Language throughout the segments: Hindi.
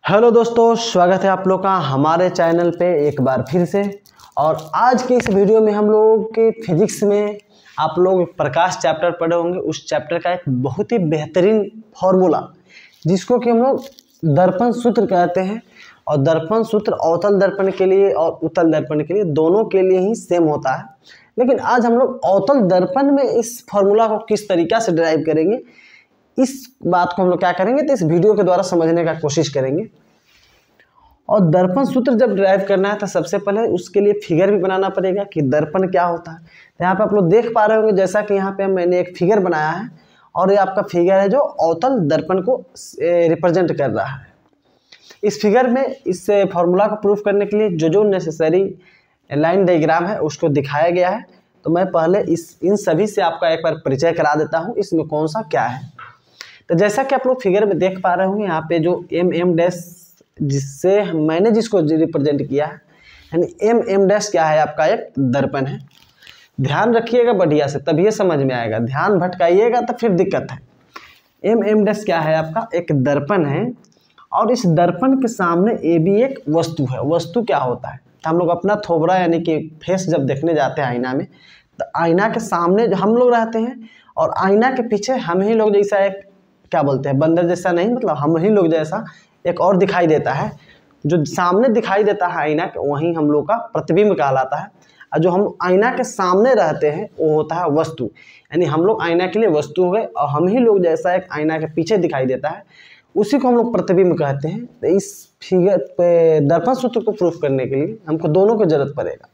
हेलो दोस्तों, स्वागत है आप लोग का हमारे चैनल पे एक बार फिर से। और आज के इस वीडियो में हम लोग के फिजिक्स में आप लोग प्रकाश चैप्टर पढ़े होंगे। उस चैप्टर का एक बहुत ही बेहतरीन फॉर्मूला जिसको कि हम लोग दर्पण सूत्र कहते हैं। और दर्पण सूत्र अवतल दर्पण के लिए और उत्तल दर्पण के लिए दोनों के लिए ही सेम होता है। लेकिन आज हम लोग अवतल दर्पण में इस फॉर्मूला को किस तरीक़ा से ड्राइव करेंगे, इस बात को हम लोग क्या करेंगे तो इस वीडियो के द्वारा समझने का कोशिश करेंगे। और दर्पण सूत्र जब ड्राइव करना है तो सबसे पहले उसके लिए फिगर भी बनाना पड़ेगा कि दर्पण क्या होता है। तो यहाँ पे आप लोग देख पा रहे होंगे, जैसा कि यहाँ पे मैंने एक फिगर बनाया है और ये आपका फिगर है जो अवतल दर्पण को रिप्रेजेंट कर रहा है। इस फिगर में इस फॉर्मूला को प्रूफ करने के लिए जो जो नेसेसरी लाइन डायग्राम है उसको दिखाया गया है। तो मैं पहले इन सभी से आपका एक बार परिचय करा देता हूँ इसमें कौन सा क्या है। तो जैसा कि आप लोग फिगर में देख पा रहे होंगे, यहाँ पे जो एम डैश जिससे मैंने जिसको रिप्रेजेंट किया है, यानी एम डैश क्या है, आपका एक दर्पण है। ध्यान रखिएगा बढ़िया से, तभी ये समझ में आएगा। ध्यान भटकाइएगा तो फिर दिक्कत है। एम डैश क्या है, आपका एक दर्पण है। और इस दर्पण के सामने ए भी एक वस्तु है। वस्तु क्या होता है, तो हम लोग अपना थोबड़ा यानी कि फेस जब देखने जाते हैं आईना में, तो आईना के सामने जो हम लोग रहते हैं और आईना के पीछे हम ही लोग जैसा एक क्या बोलते हैं, बंदर जैसा नहीं, मतलब हम ही लोग जैसा एक और दिखाई देता है। जो सामने दिखाई देता है आईना के, वहीं हम लोग का प्रतिबिंब कहलाता है। और जो हम आईना के सामने रहते हैं वो होता है वस्तु, यानी हम लोग आईना के लिए वस्तु हो गए। और हम ही लोग जैसा एक आईना के पीछे दिखाई देता है, उसी को हम लोग प्रतिबिंब कहते हैं। तो इस फिगर पे दर्पण सूत्र को प्रूफ करने के लिए हमको दोनों की जरूरत पड़ेगा।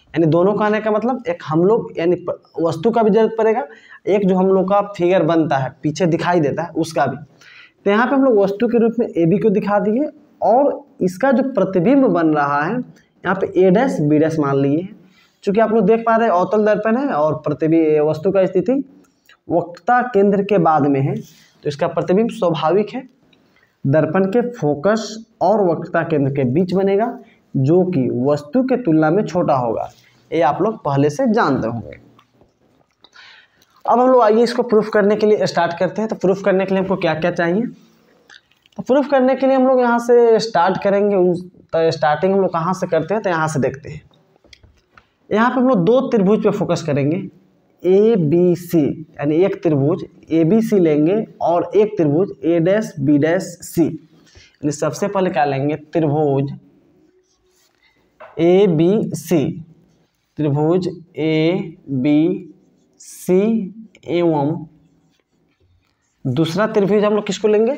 यानी दोनों कहने का मतलब एक हम लोग यानी वस्तु का भी जरूरत पड़ेगा, एक जो हम लोग का फिगर बनता है पीछे दिखाई देता है उसका भी। तो यहाँ पे हम लोग वस्तु के रूप में ए बी को दिखा दिए और इसका जो प्रतिबिंब बन रहा है यहाँ पे ए डैश बी डैश मान लिए। चूँकि आप लोग देख पा रहे हैं अवतल दर्पण है और प्रतिबिंब वस्तु का स्थिति वक्रता केंद्र के बाद में है, तो इसका प्रतिबिंब स्वाभाविक है दर्पण के फोकस और वक्रता केंद्र के बीच बनेगा, जो कि वस्तु के तुलना में छोटा होगा। ये आप लोग पहले से जानते होंगे। अब हम लोग आइए इसको प्रूफ करने के लिए स्टार्ट करते हैं। तो प्रूफ करने के लिए हमको क्या क्या चाहिए, तो प्रूफ करने के लिए हम लोग यहाँ से स्टार्ट करेंगे। तो स्टार्टिंग हम लोग कहाँ से करते हैं, तो यहाँ से देखते हैं। यहाँ पे हम लोग दो त्रिभुज पे फोकस करेंगे, ए बी सी, यानी एक त्रिभुज ए बी सी लेंगे और एक त्रिभुज ए डैश बी डैश सी। यानी सबसे पहले क्या लेंगे, त्रिभुज ए बी सी, त्रिभुज ए बी सी एवं दूसरा त्रिभुज हम लोग किसको लेंगे,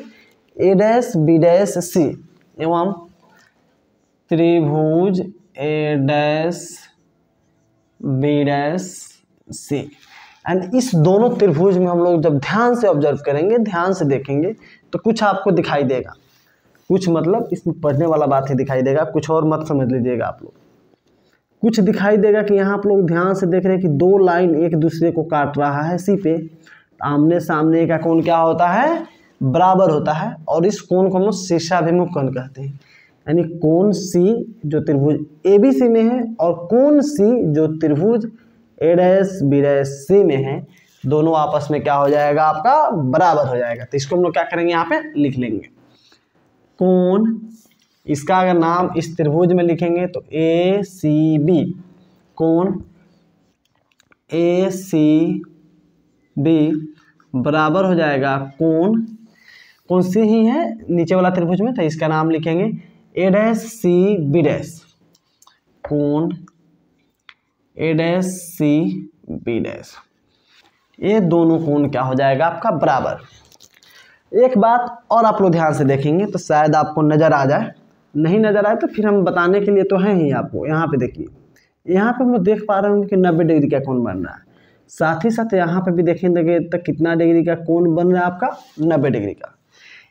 A dash B dash C एवं त्रिभुज A dash B dash C. And इस दोनों त्रिभुज में हम लोग जब ध्यान से ऑब्जर्व करेंगे, ध्यान से देखेंगे, तो कुछ आपको दिखाई देगा। कुछ मतलब इसमें पढ़ने वाला बात ही दिखाई देगा, कुछ और मत समझ लीजिएगा आप लोग। कुछ दिखाई देगा कि यहाँ आप लोग ध्यान से देख रहे हैं कि दो लाइन एक दूसरे को काट रहा है सी पे। आमने सामने का कोण क्या होता है, बराबर होता है। और इस कोण को हम लोग शीर्षाभिमुख कोण कहते हैं। यानी कोण सी जो त्रिभुज ए बी सी में है और कोण सी जो त्रिभुज ए डैश बी डैश सी में है, दोनों आपस में क्या हो जाएगा, आपका बराबर हो जाएगा। तो इसको हम लोग क्या करेंगे, यहाँ पे लिख लेंगे कोण। इसका अगर नाम इस त्रिभुज में लिखेंगे तो ए सी बी, कोण ए सी बी बराबर हो जाएगा कोण, कौन सी ही है नीचे वाला त्रिभुज में, तो इसका नाम लिखेंगे ए डैश सी बी डैश, कोण ए डैश सी बी डैश। ये दोनों कोण क्या हो जाएगा, आपका बराबर। एक बात और आप लोग ध्यान से देखेंगे तो शायद आपको नज़र आ जाए, नहीं नज़र आए तो फिर हम बताने के लिए तो हैं ही आपको। यहाँ पे देखिए, यहाँ पे हम लोग देख पा रहे होंगे कि 90 डिग्री का कोण बन रहा है। साथ ही साथ यहाँ पे भी देखेंगे तो कितना डिग्री का कोण बन रहा है, आपका 90 डिग्री का।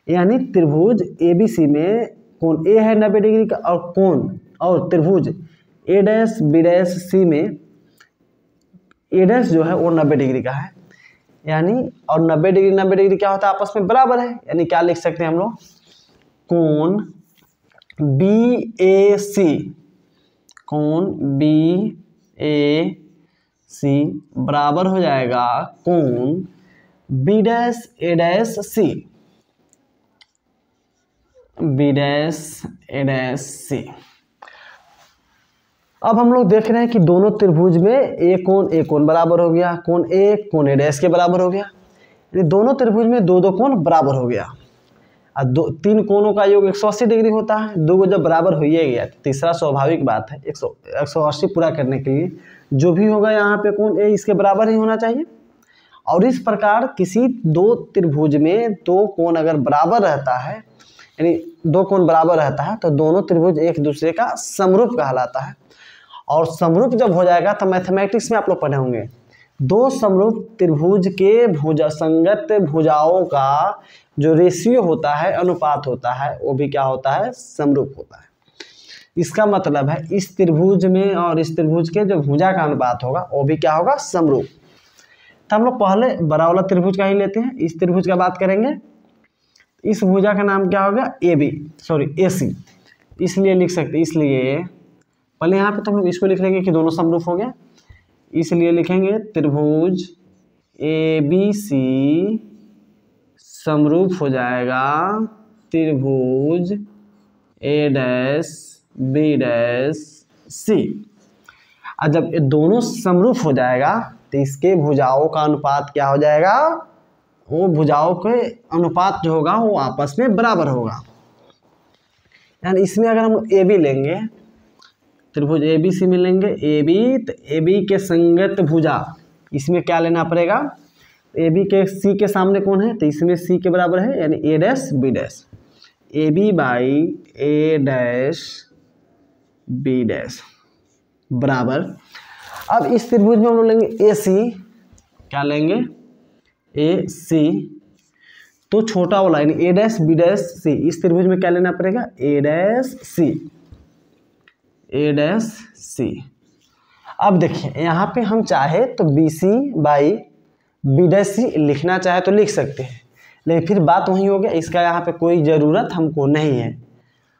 यानी त्रिभुज ए बी सी में कोण ए है 90 डिग्री का और कोण और त्रिभुज ए डैश बी डैश सी में ए डैश जो है वो 90 डिग्री का है। यानी और 90 डिग्री क्या होता है, आपस में बराबर है। यानी क्या लिख सकते हैं हम लोग, कोण बी ए सी, कोण बी ए सी बराबर हो जाएगा कोण बी डैश ए डैश सी। बी डैश ए डैश सी। अब हम लोग देख रहे हैं कि दोनों त्रिभुज में ए कोण बराबर हो गया, कोण ए डैश के बराबर हो गया, यानी दोनों त्रिभुज में दो कोण बराबर हो गया। और तीन कोणों का योग 180 डिग्री होता है, दो को जब बराबर हो ही गया, तीसरा स्वाभाविक बात है 180 पूरा करने के लिए जो भी होगा यहाँ पे कोण ए इसके बराबर ही होना चाहिए। और इस प्रकार किसी दो त्रिभुज में दो कोण अगर बराबर रहता है, यानी दो कोण बराबर रहता है, तो दोनों त्रिभुज एक दूसरे का समरूप कहलाता है। और समरूप जब हो जाएगा तो मैथमेटिक्स में आप लोग पढ़े होंगे, दो समरूप त्रिभुज के संगत भुजाओं का जो रेशियो होता है, अनुपात होता है, वो भी क्या होता है, समरूप होता है। इसका मतलब है इस त्रिभुज में और इस त्रिभुज के जो भुजा का अनुपात होगा वो भी क्या होगा, समरूप। तो हम लोग पहले बड़ा वाला त्रिभुज का ही लेते हैं, इस त्रिभुज का बात करेंगे। इस भुजा का नाम क्या होगा, ए सी, इसलिए लिख सकते, इसलिए पहले यहाँ पे तो हम लोग इसको लिख लेंगे कि दोनों समरूप हो गया, इसलिए लिखेंगे त्रिभुज ए बी सी समरूप हो जाएगा त्रिभुज ए डैश बी डैश सी। और जब ये दोनों समरूप हो जाएगा तो इसके भुजाओं का अनुपात क्या हो जाएगा, वो भुजाओं के अनुपात जो होगा वो आपस में बराबर होगा। यानी इसमें अगर हम ए बी लेंगे, त्रिभुज ए बी सी मिलेंगे, ए बी, तो ए बी के संगत भुजा, इसमें क्या लेना पड़ेगा, ए बी के सी के सामने कौन है, तो इसमें सी के बराबर है, यानी A dash B dash, A B by A dash B dash बराबर। अब इस त्रिभुज में हम लोग लेंगे ए सी, क्या लेंगे, ए सी, तो छोटा वाला यानी ए डैश बी डैश सी, इस त्रिभुज में क्या लेना पड़ेगा, ए डैश सी, ए डैश सी। अब देखिए यहाँ पे हम चाहे तो B C by B dash C लिखना चाहे तो लिख सकते हैं, लेकिन फिर बात वही हो गया, इसका यहाँ पे कोई ज़रूरत हमको नहीं है,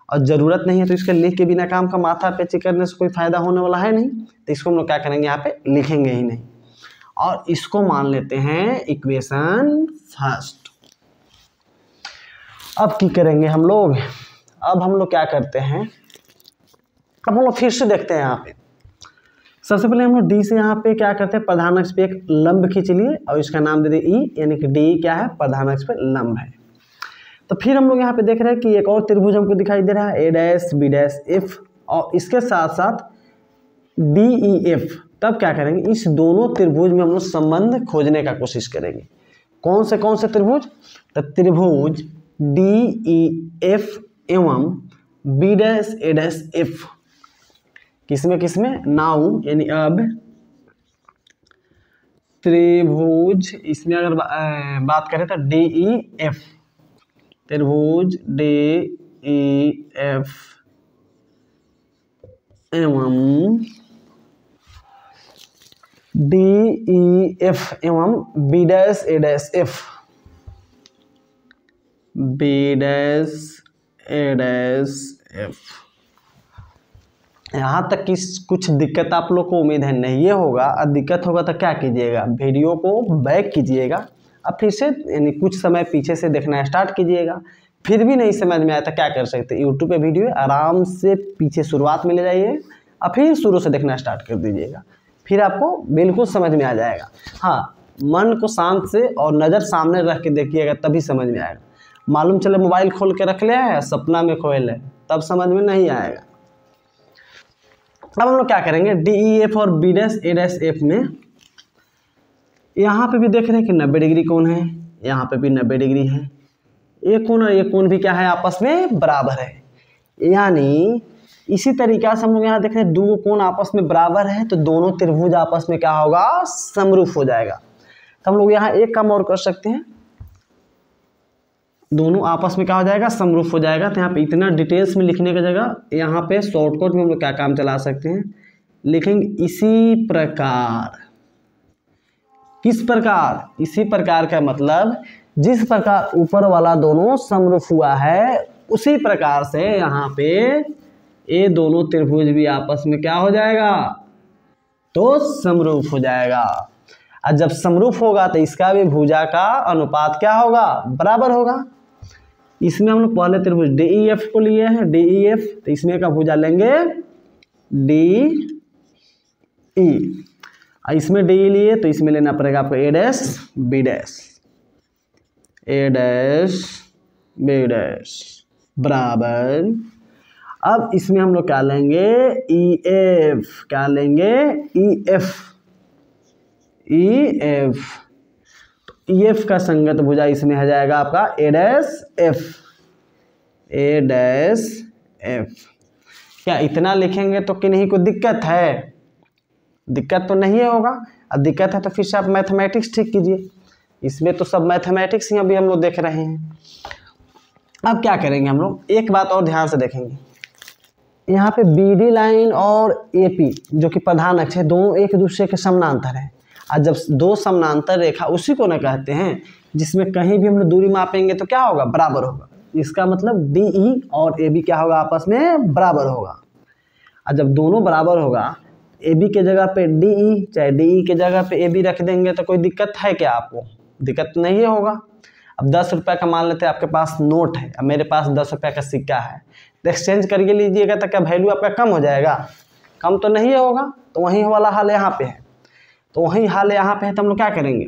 और ज़रूरत नहीं है तो इसका लिख के बिना काम का माथा पेची करने से कोई फ़ायदा होने वाला है नहीं, तो इसको हम लोग क्या करेंगे, यहाँ पे लिखेंगे ही नहीं, और इसको मान लेते हैं इक्वेशन फर्स्ट। अब क्या करेंगे हम लोग, अब हम लोग क्या करते हैं, अब हम लोग फिर से देखते हैं यहाँ पे। सबसे पहले हम लोग डी से यहाँ पे क्या करते हैं, प्रधान अक्ष पे एक लंब खींच लिए और इसका नाम दे दिए ई, यानी कि डी क्या है, प्रधान अक्ष पे लंब है। तो फिर हम लोग यहाँ पे देख रहे हैं कि एक और त्रिभुज हमको दिखाई दे रहा है, ए डैश बी डैश एफ, और इसके साथ साथ डी ई एफ। तब क्या करेंगे, इस दोनों त्रिभुज में हम लोग संबंध खोजने का कोशिश करेंगे। कौन से त्रिभुज, तो त्रिभुज डी ई एफ एवं बी डैश ए डैश एफ, किसमें नाउ, यानी अब त्रिभुज, इसमें अगर बात करें तो डी ई एफ, त्रिभुज डी ई एफ एवं डी ई एफ एवं बी डैश ए डैश एफ, बी डैश ए डैश एफ। यहाँ तक कि कुछ दिक्कत आप लोग को उम्मीद है नहीं ये होगा, और दिक्कत होगा तो क्या कीजिएगा, वीडियो को बैक कीजिएगा और फिर से यानी कुछ समय पीछे से देखना स्टार्ट कीजिएगा। फिर भी नहीं समझ में आया तो क्या कर सकते, यूट्यूब पे वीडियो आराम से पीछे शुरुआत में ले जाइए और फिर शुरू से देखना स्टार्ट कर दीजिएगा, फिर आपको बिल्कुल समझ में आ जाएगा। हाँ, मन को शांत से और नज़र सामने रख के देखिएगा तभी समझ में आएगा। मालूम चले मोबाइल खोल के रख लिया है, सपना में खोए ले, तब समझ में नहीं आएगा। अब हम लोग क्या करेंगे, डी ई एफ और बी डैश ए डैश एफ में यहाँ पे भी देख रहे हैं कि 90 डिग्री कोण है, यहाँ पे भी 90 डिग्री है, एक कोण और एक कोण भी क्या है, आपस में बराबर है। यानी इसी तरीक़ा से हम लोग यहाँ देख रहे हैं दो कोण आपस में बराबर है, तो दोनों त्रिभुज आपस में क्या होगा, समरूप हो जाएगा। तो हम लोग यहाँ एक काम और कर सकते हैं, दोनों आपस में क्या हो जाएगा, समरूप हो जाएगा। तो यहाँ पे इतना डिटेल्स में लिखने की जगह यहाँ पे शॉर्टकट में हम लोग क्या काम चला सकते हैं, लिखेंगे इसी प्रकार। किस प्रकार, इसी प्रकार का मतलब जिस प्रकार ऊपर वाला दोनों समरूप हुआ है उसी प्रकार से यहाँ पे ये दोनों त्रिभुज भी आपस में क्या हो जाएगा, तो समरूप हो जाएगा। और जब समरूप होगा तो इसका भी भुजा का अनुपात क्या होगा, बराबर होगा। इसमें हम लोग पहले त्रिभुज DEF को लिए हैं, DEF, तो इसमें का भुजा लेंगे DE, इसमें DE लिए तो इसमें लेना पड़ेगा आपको A dash B dash, A dash B dash बराबर, अब इसमें हम लोग क्या लेंगे EF, क्या लेंगे EF, तो EF का संगत भुजा इसमें आ जाएगा आपका A dash F, A dash F। क्या इतना लिखेंगे तो कि नहीं कोई दिक्कत है? दिक्कत तो नहीं होगा। अब दिक्कत है तो फिर से आप मैथमेटिक्स ठीक कीजिए, इसमें तो सब मैथमेटिक्स ही अभी हम लोग देख रहे हैं। अब क्या करेंगे हम लोग, एक बात और ध्यान से देखेंगे, यहाँ पे BD लाइन और AP जो कि प्रधान अक्ष है, दोनों एक दूसरे के समानांतर है। और जब दो समानांतर रेखा उसी को ना कहते हैं जिसमें कहीं भी हम लोग दूरी मापेंगे तो क्या होगा, बराबर होगा। इसका मतलब DE और AB क्या होगा, आपस में बराबर होगा। और जब दोनों बराबर होगा, AB के जगह पे DE चाहे DE के जगह पे AB रख देंगे तो कोई दिक्कत है क्या आपको? दिक्कत नहीं होगा। अब 10 रुपये का मान लेते हैं आपके पास नोट है, अब मेरे पास 10 रुपये का सिक्का है, तो एक्सचेंज करके लीजिएगा तो क्या वैल्यू आपका कम हो जाएगा? कम तो नहीं होगा। तो वही वाला हाल यहाँ पे है, तो वही हाल यहाँ पे है। तो हम लोग क्या करेंगे,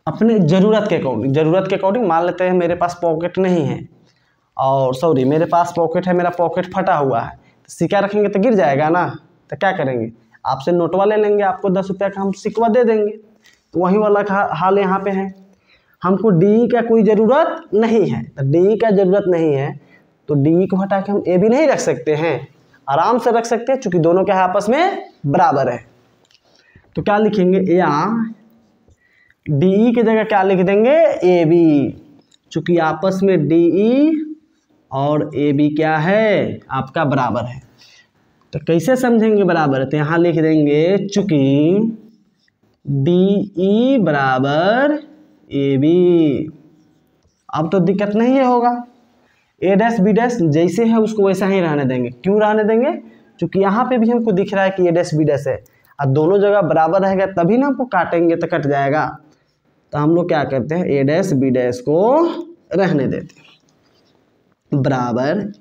अपने ज़रूरत के अकॉर्डिंग मान लेते हैं मेरे पास पॉकेट नहीं है, और सॉरी मेरे पास पॉकेट है, मेरा पॉकेट फटा हुआ है, तो सिक्का रखेंगे तो गिर जाएगा ना। तो क्या करेंगे, आपसे नोटवा ले लेंगे, आपको 10 रुपये का हम सिक्का दे देंगे। तो वही वाला हाल यहाँ पे है। हमको DE का कोई ज़रूरत नहीं है, तो DE का ज़रूरत नहीं है तो DE को हटा के हम AB नहीं रख सकते हैं? आराम से रख सकते हैं, चूँकि दोनों के आपस में बराबर है। तो क्या लिखेंगे, या DE की जगह क्या लिख देंगे, AB, चूँकि आपस में DE और AB क्या है, आपका बराबर है। तो कैसे समझेंगे बराबर है, तो यहाँ लिख देंगे चूँकि DE बराबर AB। अब तो दिक्कत नहीं होगा, A डैश B डैश जैसे है उसको वैसा ही रहने देंगे। क्यों रहने देंगे, क्योंकि यहाँ पे भी हमको दिख रहा है कि A डैश B डैश है, और दोनों जगह बराबर रहेगा तभी ना हमको काटेंगे तो कट जाएगा। तो हम लोग क्या करते हैं, A डैश B डैश को रहने देते हैं बराबर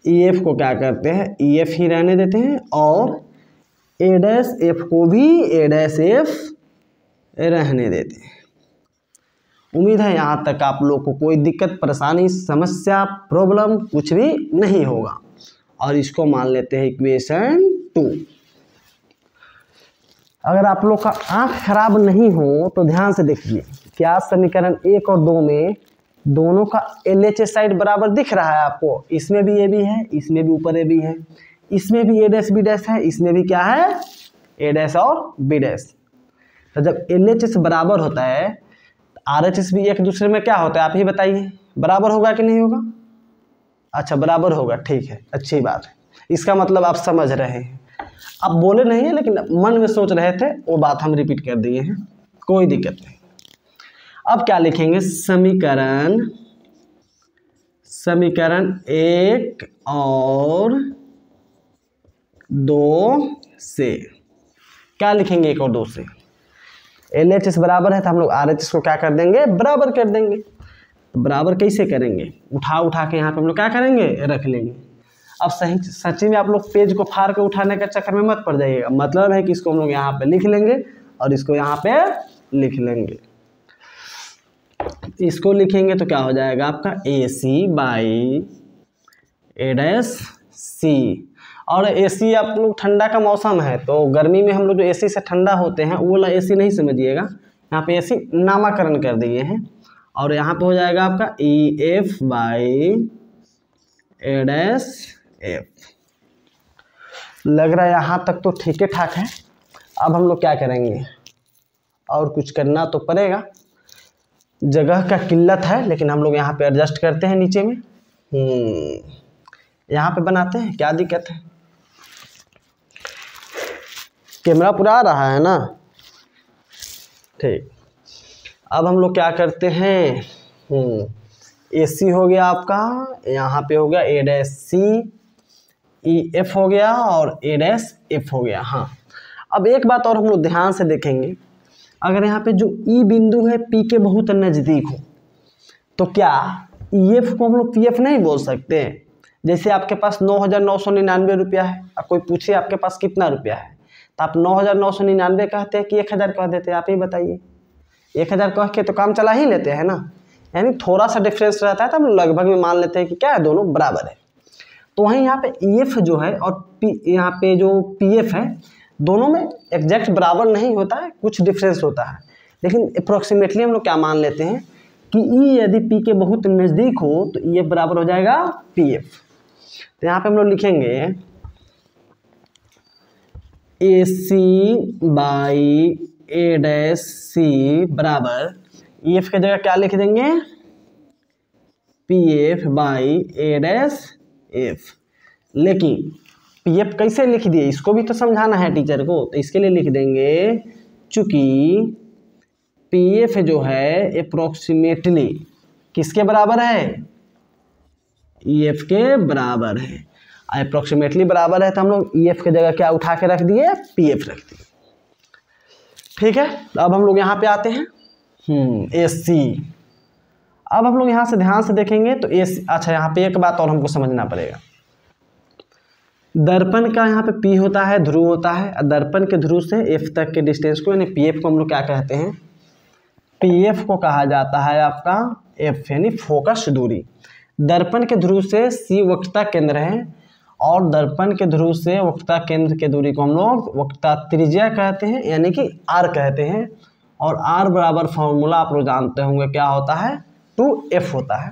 EF को क्या करते हैं, EF ही रहने देते हैं, और A डैश F को भी A डैश F रहने देते हैं। उम्मीद है यहाँ तक आप लोग को कोई दिक्कत, परेशानी, समस्या, प्रॉब्लम कुछ भी नहीं होगा। और इसको मान लेते हैं इक्वेशन 2। अगर आप लोग का आँख खराब नहीं हो तो ध्यान से देखिए, क्या समीकरण 1 और 2 में दोनों का LHS साइड बराबर दिख रहा है आपको? इसमें भी AB है, इसमें भी ऊपर AB है, इसमें भी A डैश B डैश है, इसमें भी क्या है, A डैश और B डैश। तो जब LHS बराबर होता है तो RHS भी एक दूसरे में क्या होता है, आप ही बताइए, बराबर होगा कि नहीं होगा? अच्छा बराबर होगा, ठीक है, अच्छी बात है। इसका मतलब आप समझ रहे हैं, आप बोले नहीं है लेकिन मन में सोच रहे थे, वो बात हम रिपीट कर दिए हैं, कोई दिक्कत नहीं। अब क्या लिखेंगे, समीकरण 1 और 2 से क्या लिखेंगे, 1 और 2 से LHS बराबर है तो हम लोग RHS को क्या कर देंगे, बराबर कर देंगे। तो बराबर कैसे करेंगे, उठा के यहाँ पे हम लोग क्या करेंगे, रख लेंगे। अब सच्ची में आप लोग पेज को फाड़ के उठाने के चक्कर में मत पड़ जाइएगा, मतलब है कि इसको हम लोग यहाँ पे लिख लेंगे और इसको यहाँ पे लिख लेंगे। इसको लिखेंगे तो क्या हो जाएगा आपका AC by A dash C। और AC आप लोग ठंडा का मौसम है तो गर्मी में हम लोग जो AC से ठंडा होते हैं वो वाला AC नहीं समझिएगा, यहाँ पे AC नामाकरण कर दिए हैं। और यहाँ पे हो जाएगा आपका EF by A dash F। लग रहा है यहाँ तक तो ठीक है ठाक है। अब हम लोग क्या करेंगे, और कुछ करना तो पड़ेगा, जगह का किल्लत है, लेकिन हम लोग यहाँ पे एडजस्ट करते हैं नीचे में, यहाँ पे बनाते हैं, क्या दिक्कत है। कैमरा पूरा आ रहा है ना, ठीक। अब हम लोग क्या करते हैं, AC हो गया आपका, यहाँ पे हो गया A डैश C, EF हो गया और A डैश F हो गया। हाँ, अब एक बात और हम लोग ध्यान से देखेंगे, अगर यहाँ पे जो ई बिंदु है पी के बहुत नज़दीक हो तो क्या EF को हम लोग PF नहीं बोल सकते? जैसे आपके पास 9,999 रुपया है, अब कोई पूछे आपके पास कितना रुपया है तो आप 9,999 कहते हैं कि 1,000 कह देते हैं? आप ही बताइए। 1,000 कह के तो काम चला ही लेते हैं ना, यानी थोड़ा सा डिफरेंस रहता है तो हम लगभग में मान लेते हैं कि क्या है, दोनों बराबर है। तो वहीं यहाँ पे EF जो है और यहाँ पे जो PF है, दोनों में एग्जैक्ट बराबर नहीं होता है, कुछ डिफरेंस होता है, लेकिन अप्रोक्सीमेटली हम लोग क्या मान लेते हैं कि E यदि P के बहुत नज़दीक हो तो EF बराबर हो जाएगा PF। तो यहाँ पे हम लोग लिखेंगे AC बाई A' C बराबर EF की जगह क्या लिख देंगे, PF बाई A'। लेकिन PF कैसे लिख दिए, इसको भी तो समझाना है टीचर को, तो इसके लिए लिख देंगे चूँकि PF जो है अप्रोक्सीमेटली किसके बराबर है, EF के बराबर है। अप्रोक्सीमेटली बराबर है तो हम लोग EF की जगह क्या उठा के रख दिए, PF रख दिए। ठीक है, अब हम लोग यहाँ पे आते हैं AC। अब हम लोग यहाँ से ध्यान से देखेंगे तो AC, अच्छा यहाँ पे एक बात और हमको समझना पड़ेगा, दर्पण का यहाँ पे P होता है, ध्रुव होता है, और दर्पण के ध्रुव से F तक के डिस्टेंस को यानी PF को हम लोग क्या कहते हैं, PF को कहा जाता है आपका F यानी फोकस दूरी। दर्पण के ध्रुव से C वक्रता केंद्र है और दर्पण के ध्रुव से वक्रता केंद्र के दूरी को हम लोग वक्रता त्रिज्या कहते हैं यानी कि R कहते हैं। और R बराबर फॉर्मूला आप लोग जानते होंगे क्या होता है, 2F होता है।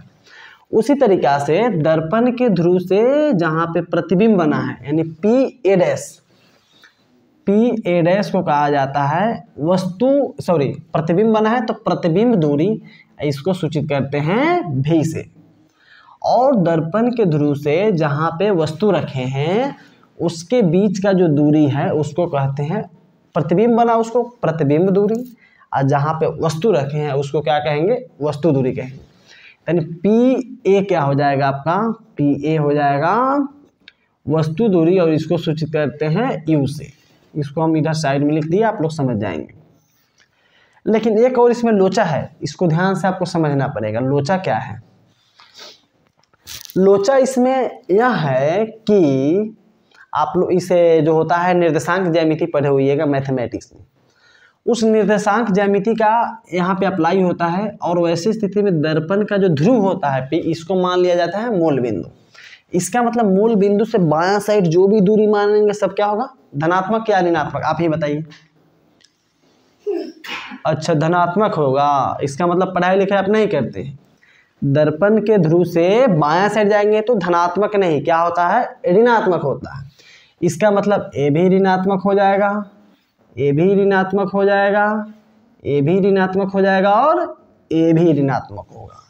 उसी तरीक़ा से दर्पण के ध्रुव से जहाँ पे प्रतिबिंब बना है यानी PA' को कहा जाता है प्रतिबिंब बना है तो प्रतिबिंब दूरी, इसको सूचित करते हैं V से। और दर्पण के ध्रुव से जहाँ पे वस्तु रखे हैं उसके बीच का जो दूरी है उसको कहते हैं, प्रतिबिंब बना उसको प्रतिबिंब दूरी, और जहाँ पे वस्तु रखे हैं उसको क्या कहेंगे, वस्तु दूरी कहेंगे। यानी PA क्या हो जाएगा आपका, PA हो जाएगा वस्तु दूरी, और इसको सूचित करते हैं U से। इसको हम इधर साइड में लिख दिए, आप लोग समझ जाएंगे। लेकिन एक और इसमें लोचा है, इसको ध्यान से आपको समझना पड़ेगा। लोचा क्या है, लोचा इसमें यह है कि आप लोग इसे जो होता है निर्देशांक ज्यामिति पढ़े हुइएगा मैथमेटिक्स में, उस निर्देशांक ज्यामिति का यहाँ पे अप्लाई होता है। और वैसी स्थिति में दर्पण का जो ध्रुव होता है P, इसको मान लिया जाता है मूल बिंदु। इसका मतलब मूल बिंदु से बायां साइड जो भी दूरी मानेंगे सब क्या होगा, धनात्मक या ऋणात्मक, आप ही बताइए। अच्छा धनात्मक होगा, इसका मतलब पढ़ाई लिखाई आप नहीं करते। दर्पण के ध्रुव से बायां साइड जाएंगे तो धनात्मक नहीं, क्या होता है, ऋणात्मक होता है। इसका मतलब A भी ऋणात्मक हो जाएगा, A भी ऋणात्मक हो जाएगा, A भी ऋणात्मक हो जाएगा और A भी ऋणात्मक होगा।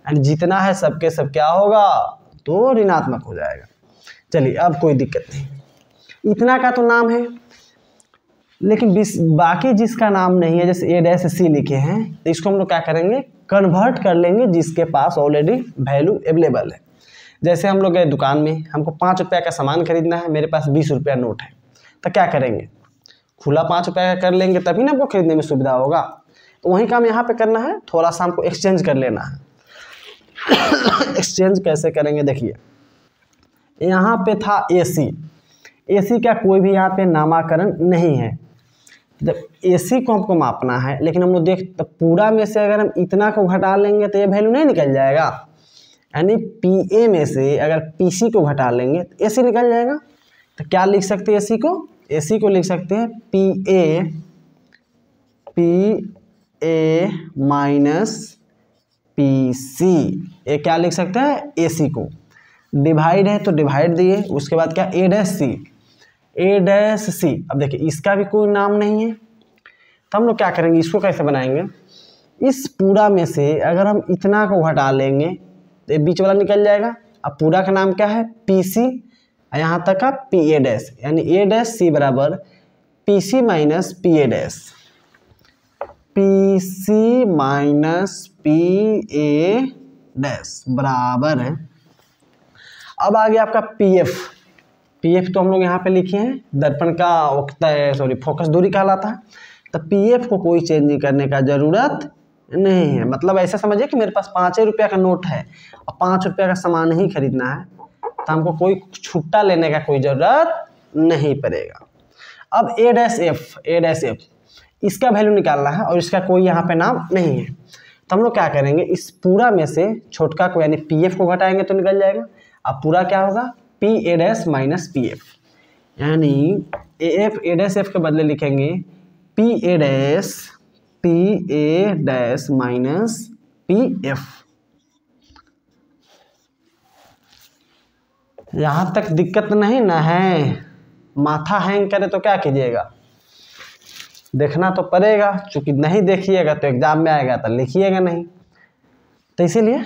यानी जितना है सबके सब क्या होगा, तो ऋणात्मक हो जाएगा। चलिए अब कोई दिक्कत नहीं, इतना का तो नाम है, लेकिन बाकी जिसका नाम नहीं है, जैसे A' C लिखे हैं, तो इसको हम लोग क्या करेंगे, कन्वर्ट कर लेंगे जिसके पास ऑलरेडी वैल्यू अवेलेबल है। जैसे हम लोग गए दुकान में, हमको 5 रुपये का सामान खरीदना है, मेरे पास 20 रुपया नोट है, तो क्या करेंगे, खुला 5 रुपये का कर लेंगे, तभी ना हमको खरीदने में सुविधा होगा। तो वही काम यहाँ पे करना है, थोड़ा सा हमको एक्सचेंज कर लेना है। एक्सचेंज कैसे करेंगे, देखिए यहाँ पे था AC का कोई भी यहाँ पे नामाकरण नहीं है। जब AC को हमको मापना है, लेकिन हम लोग तो पूरा में से अगर हम इतना को घटा लेंगे तो ये वैल्यू नहीं निकल जाएगा। यानी PA में से अगर PC को घटा लेंगे तो AC निकल जाएगा। तो क्या लिख सकते हैं AC को लिख सकते हैं PA माइनस PC। ये क्या लिख सकते हैं, AC को। डिवाइड है तो डिवाइड दिए, उसके बाद क्या A'(C). अब देखिए इसका भी कोई नाम नहीं है, तो हम लोग क्या करेंगे, इसको कैसे बनाएंगे, इस पूरा में से अगर हम इतना को घटा लेंगे तो बीच वाला निकल जाएगा। अब पूरा का नाम क्या है, PC, यहाँ तक का PA', यानी A'(C) बराबर PC minus PA', PC minus PA' बराबर है। अब आ गया आपका PF तो हम लोग यहाँ पे लिखे हैं, दर्पण का फोकस दूरी कहलाता है। तो पीएफ को कोई चेंज करने का ज़रूरत नहीं है। मतलब ऐसा समझिए कि मेरे पास 5 रुपया का नोट है और 5 रुपया का सामान ही खरीदना है, तो हमको कोई छुट्टा लेने का कोई ज़रूरत नहीं पड़ेगा। अब A-F इसका वैल्यू निकालना है और इसका कोई यहाँ पे नाम नहीं है, तो हम लोग क्या करेंगे, इस पूरा में से छोटका को यानी पीएफ को घटाएंगे तो निकल जाएगा। अब पूरा क्या होगा, PA- माइनस पीएफ, यानी A-F के बदले लिखेंगे PA- माइनस पीएफ। यहाँ तक दिक्कत नहीं ना है? माथा हैंग करे तो क्या कीजिएगा, देखना तो पड़ेगा, क्योंकि नहीं देखिएगा तो एग्जाम में आएगा तो लिखिएगा नहीं। तो इसीलिए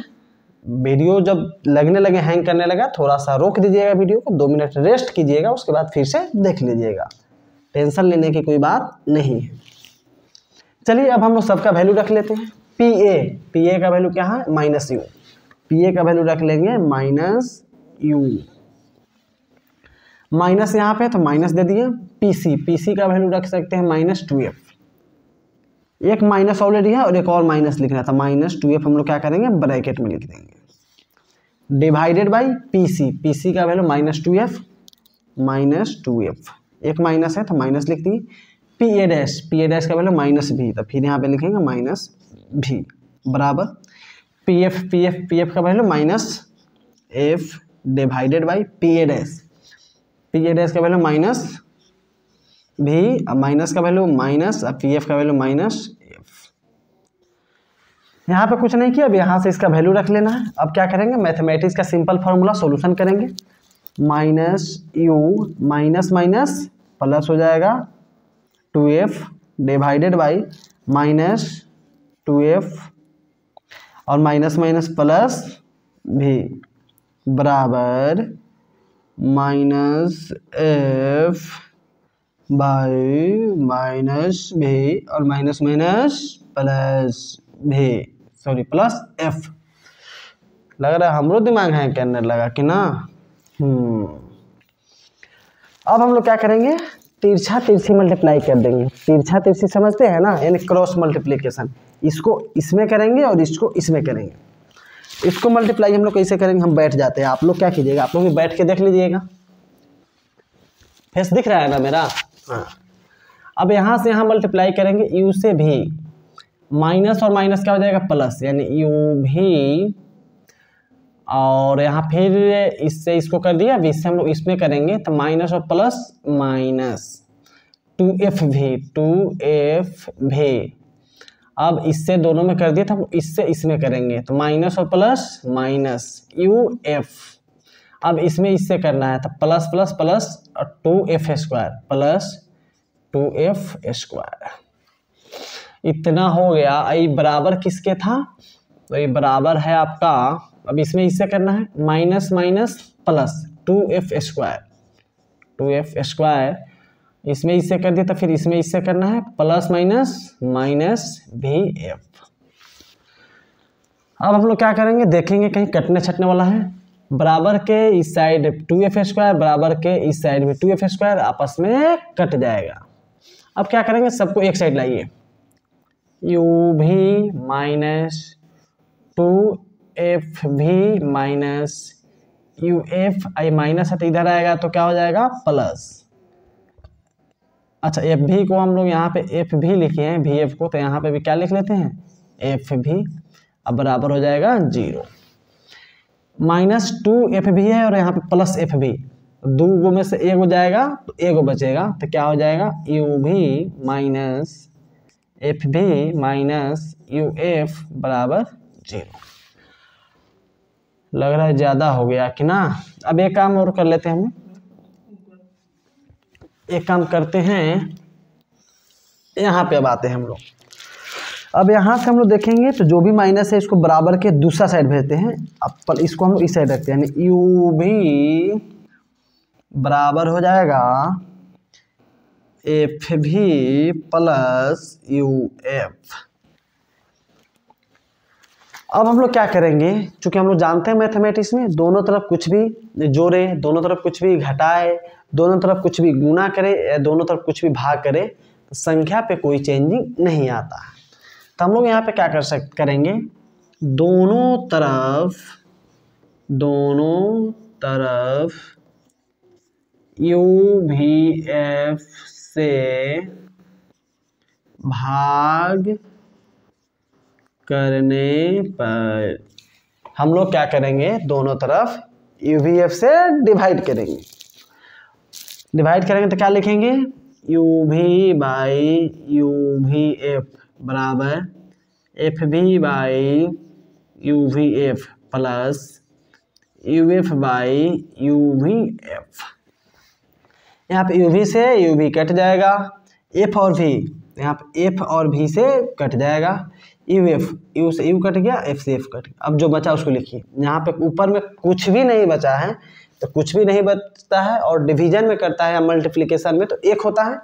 वीडियो जब लगने लगे हैंग करने लगा, थोड़ा सा रोक दीजिएगा वीडियो को, 2 मिनट रेस्ट कीजिएगा, उसके बाद फिर से देख लीजिएगा। टेंशन लेने की कोई बात नहीं है। चलिए अब हम लोग सबका वैल्यू रख लेते हैं। PA का वैल्यू क्या है, माइनस यू। PA का वैल्यू रख लेंगे माइनस यू, माइनस यहाँ पे तो माइनस दे दिए। PC का वैल्यू रख सकते हैं -2F, एक माइनस ऑलरेडी है और एक और माइनस लिखना था, -2F हम लोग क्या करेंगे, ब्रैकेट में लिख देंगे, डिवाइडेड बाई PC का वैल्यू -2F, एक माइनस है तो माइनस लिख दिए। PA- का वैल्यू -V, तो फिर यहाँ पे लिखेंगे -V बराबर PF का value -F divided by PA- का वैल्यू -V, अब माइनस का वैल्यू माइनस, अब PF का वैल्यू -F। यहाँ पे कुछ नहीं किया, अब यहाँ से इसका वैल्यू रख लेना है। अब क्या करेंगे, मैथमेटिक्स का सिंपल फार्मूला सॉल्यूशन करेंगे। -U माइनस माइनस प्लस हो जाएगा 2F डिवाइडेड बाई -2F और माइनस माइनस प्लस V बराबर -F बाई -V और माइनस माइनस प्लस F। लग रहा है हमरो दिमाग है कहने लगा कि ना। अब हम लोग क्या करेंगे, तिरछा तिरछी मल्टीप्लाई कर देंगे। तिरछा तिरछी समझते हैं ना, यानी क्रॉस मल्टीप्लिकेशन। इसको इसमें करेंगे और इसको इसमें करेंगे। इसको मल्टीप्लाई हम लोग कैसे करेंगे, हम बैठ जाते हैं, आप लोग क्या कीजिएगा, आप लोग भी बैठ के देख लीजिएगा। फेस दिख रहा है ना मेरा, हाँ। अब यहाँ से यहाँ मल्टीप्लाई करेंगे, U से भी माइनस और माइनस क्या हो जाएगा, प्लस, यानी U भी, और यहाँ फिर इससे इसको कर दिया, अब इससे हम लोग इसमें करेंगे तो माइनस और प्लस माइनस 2F भी। अब इससे दोनों में कर दिया, तो हम इससे इसमें करेंगे तो माइनस और प्लस माइनस UF। अब इसमें इससे करना है तो प्लस प्लस प्लस और 2F square plus 2F square. इतना हो गया। ये बराबर किसके था, तो ये बराबर है आपका, अब इसमें इससे करना है minus minus plus 2F square, इसमें इससे कर दिया तो फिर इसमें इससे करना है प्लस माइनस माइनस VF। अब हम लोग क्या करेंगे, देखेंगे कहीं कटने छटने वाला है। बराबर के इस साइड 2F स्क्वायर, बराबर के इस साइड में 2F स्क्वायर आपस में कट जाएगा। अब क्या करेंगे, सबको एक साइड लाइए, U भी माइनस 2F भी माइनस UF, आई माइनस है तो इधर आएगा तो क्या हो जाएगा, प्लस। अच्छा, F भी को हम लोग यहाँ पे F भी लिखे हैं, VF को, तो यहाँ पे भी क्या लिख लेते हैं, F भी। अब बराबर हो जाएगा 0। माइनस 2F भी है और यहाँ पे प्लस F भी, दो गो में से एक हो जाएगा तो एक बचेगा, तो क्या हो जाएगा, U भी माइनस F भी माइनस UF बराबर 0। लग रहा है ज़्यादा हो गया कि ना। अब एक काम और कर लेते हैं, हम एक काम करते हैं, यहाँ पे अब आते हैं हम लोग। अब यहाँ से हम लोग देखेंगे तो जो भी माइनस है इसको बराबर के दूसरा साइड भेजते हैं। अब इसको हम लोग इस साइड रखते हैं, यानी U भी बराबर हो जाएगा F भी प्लस UF। अब हम लोग क्या करेंगे, चूंकि हम लोग जानते हैं मैथमेटिक्स में दोनों तरफ कुछ भी जोड़े, दोनों तरफ कुछ भी घटाए, दोनों तरफ कुछ भी गुना करे या दोनों तरफ कुछ भी भाग करे तो संख्या पे कोई चेंजिंग नहीं आता है। तो हम लोग यहाँ पे क्या करेंगे, दोनों तरफ UVF से भाग करने पर हम लोग क्या करेंगे, दोनों तरफ UVF से डिवाइड करेंगे। डिवाइड करेंगे तो क्या लिखेंगे, UV बाई UVF बराबर FV by UVF plus UF by UVF। यहाँ पे UV से UV कट जाएगा, F और V, यहाँ पे F और V से कट जाएगा, UF, U से U कट गया, F से F कट गया। अब जो बचा उसको लिखिए। यहाँ पे ऊपर में कुछ भी नहीं बचा है, तो कुछ भी नहीं बचता है, और डिवीजन में करता है या मल्टीप्लिकेशन में तो 1 होता है,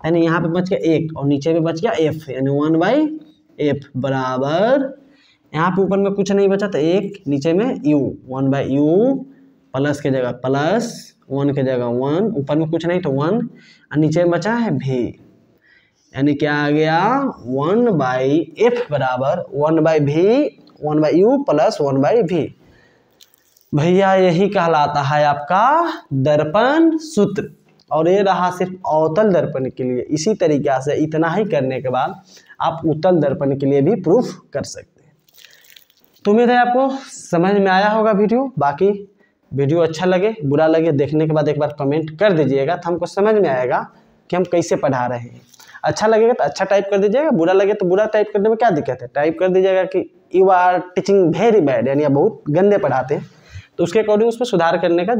यानी यहाँ पे बच गया 1 और नीचे में बच गया F, यानी 1/F बराबर, यहाँ पे ऊपर में कुछ नहीं बचा तो 1, नीचे में U, 1/U प्लस के जगह प्लस, 1 के जगह 1, ऊपर में कुछ नहीं तो 1 और नीचे में बचा है V, यानी क्या आ गया 1/F बराबर 1/V 1/U प्लस 1/V। भैया यही कहलाता है आपका दर्पण सूत्र, और ये रहा सिर्फ अवतल दर्पण के लिए। इसी तरीक़े से इतना ही करने के बाद आप उत्तल दर्पण के लिए भी प्रूफ कर सकते हैं। तो उम्मीद है आपको समझ में आया होगा वीडियो। बाकी वीडियो अच्छा लगे बुरा लगे, देखने के बाद एक बार कमेंट कर दीजिएगा, तो हमको समझ में आएगा कि हम कैसे पढ़ा रहे हैं। अच्छा लगेगा तो अच्छा टाइप कर दीजिएगा, बुरा लगे तो बुरा टाइप करने में क्या दिक्कत है, टाइप कर दीजिएगा कि you are teaching very bad, यानी आप बहुत गंदे पढ़ाते हैं। तो उसके अकॉर्डिंग उसमें सुधार करने का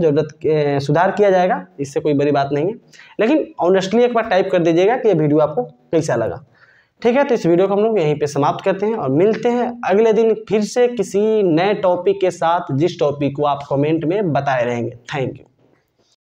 सुधार किया जाएगा, इससे कोई बड़ी बात नहीं है। लेकिन ऑनेस्टली एक बार टाइप कर दीजिएगा कि ये वीडियो आपको कैसा लगा। ठीक है, तो इस वीडियो को हम लोग यहीं पे समाप्त करते हैं और मिलते हैं अगले दिन फिर से किसी नए टॉपिक के साथ, जिस टॉपिक को आप कमेंट में बताए रहेंगे। Thank you.